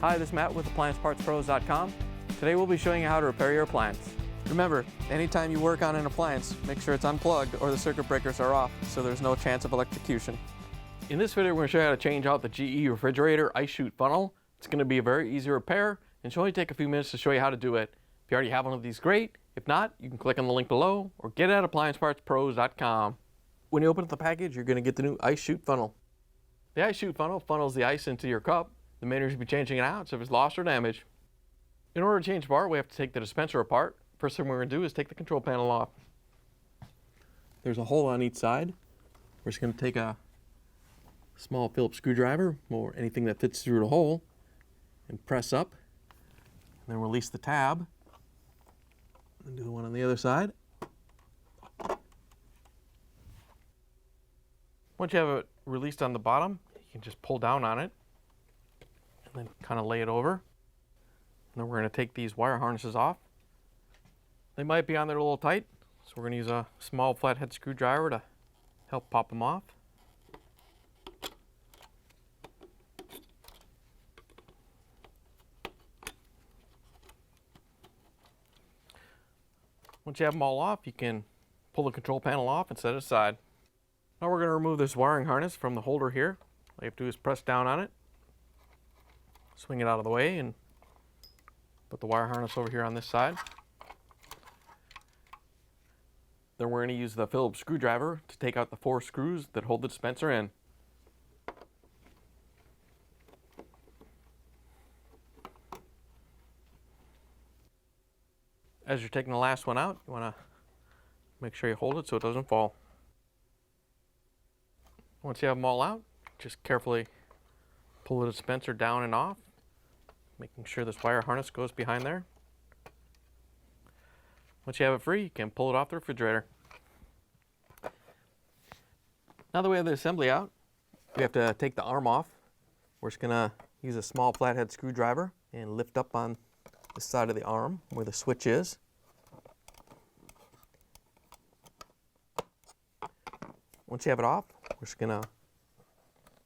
Hi, this is Matt with AppliancePartsPros.com. Today we'll be showing you how to repair your appliance. Remember, anytime you work on an appliance, make sure it's unplugged or the circuit breakers are off so there's no chance of electrocution. In this video, we're going to show you how to change out the GE refrigerator ice chute funnel. It's going to be a very easy repair and should only take a few minutes to show you how to do it. If you already have one of these, great. If not, you can click on the link below or get it at AppliancePartsPros.com. When you open up the package, you're going to get the new ice chute funnel. The ice chute funnel funnels the ice into your cup. The main reason to be changing it out is if it's lost or damaged. In order to change the part, we have to take the dispenser apart. First thing we're going to do is take the control panel off. There's a hole on each side. We're just going to take a small Phillips screwdriver or anything that fits through the hole and press up. And then release the tab. And do the one on the other side. Once you have it released on the bottom, you can just pull down on it and then kind of lay it over. And then we're going to take these wire harnesses off. They might be on there a little tight, so we're going to use a small flathead screwdriver to help pop them off. Once you have them all off, you can pull the control panel off and set it aside. Now we're going to remove this wiring harness from the holder here. All you have to do is press down on it, swing it out of the way, and put the wire harness over here on this side. Then we're going to use the Phillips screwdriver to take out the 4 screws that hold the dispenser in. As you're taking the last one out, you want to make sure you hold it so it doesn't fall. Once you have them all out, just carefully pull the dispenser down and off, making sure this wire harness goes behind there. Once you have it free, you can pull it off the refrigerator. Now that we have the assembly out, we have to take the arm off. We're just going to use a small flathead screwdriver and lift up on the side of the arm where the switch is. Once you have it off, we're just going to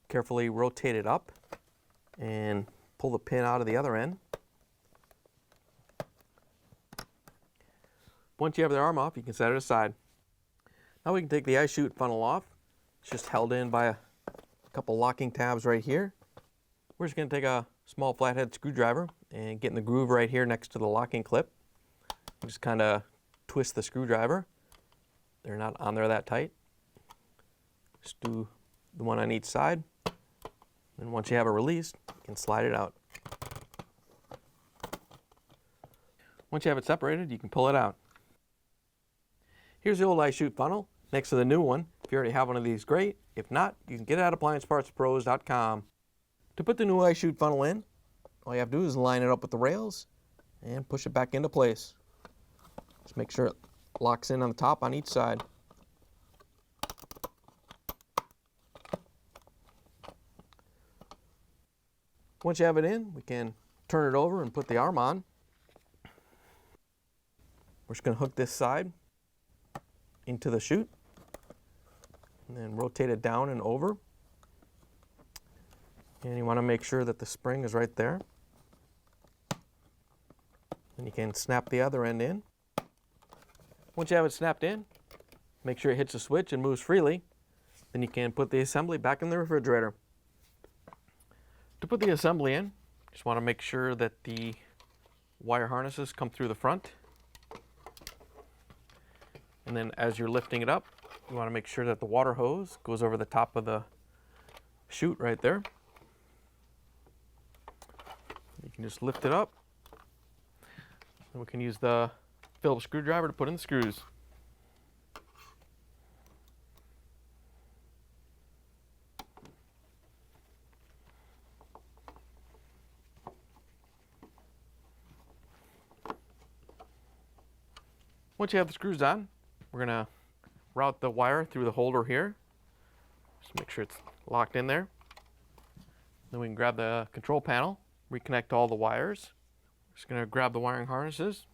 carefully rotate it up and pull the pin out of the other end. Once you have the arm off, you can set it aside. Now we can take the ice chute funnel off. It's just held in by a couple locking tabs right here. We're just going to take a small flathead screwdriver and get in the groove right here next to the locking clip. Just kind of twist the screwdriver. They're not on there that tight. Just do the one on each side. And once you have it released, you can slide it out. Once you have it separated, you can pull it out. Here's the old ice chute funnel next to the new one. If you already have one of these, great. If not, you can get it at AppliancePartsPros.com. To put the new ice chute funnel in, all you have to do is line it up with the rails and push it back into place. Just make sure it locks in on the top on each side. Once you have it in, we can turn it over and put the arm on. We're just going to hook this side into the chute and then rotate it down and over. And you want to make sure that the spring is right there. And you can snap the other end in. Once you have it snapped in, make sure it hits the switch and moves freely. Then you can put the assembly back in the refrigerator. To put the assembly in, just want to make sure that the wire harnesses come through the front. And then as you're lifting it up, you want to make sure that the water hose goes over the top of the chute right there. You can just lift it up. And we can use the Phillips screwdriver to put in the screws. Once you have the screws on, we're going to route the wire through the holder here. Just make sure it's locked in there. Then we can grab the control panel, reconnect all the wires. Just going to grab the wiring harnesses,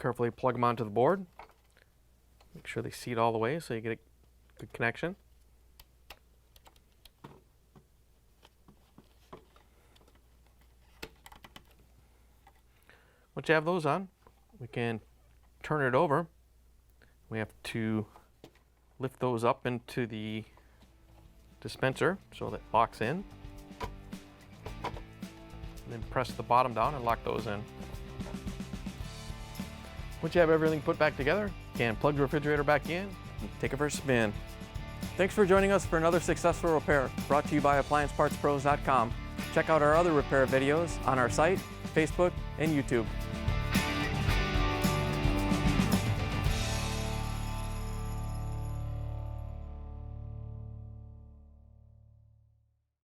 carefully plug them onto the board. Make sure they seat all the way so you get a good connection. Once you have those on, we can turn it over. We have to lift those up into the dispenser so that it locks in. And then press the bottom down and lock those in. Once you have everything put back together, you can plug the refrigerator back in and take it for a spin. Thanks for joining us for another successful repair brought to you by AppliancePartsPros.com. Check out our other repair videos on our site, Facebook, and YouTube.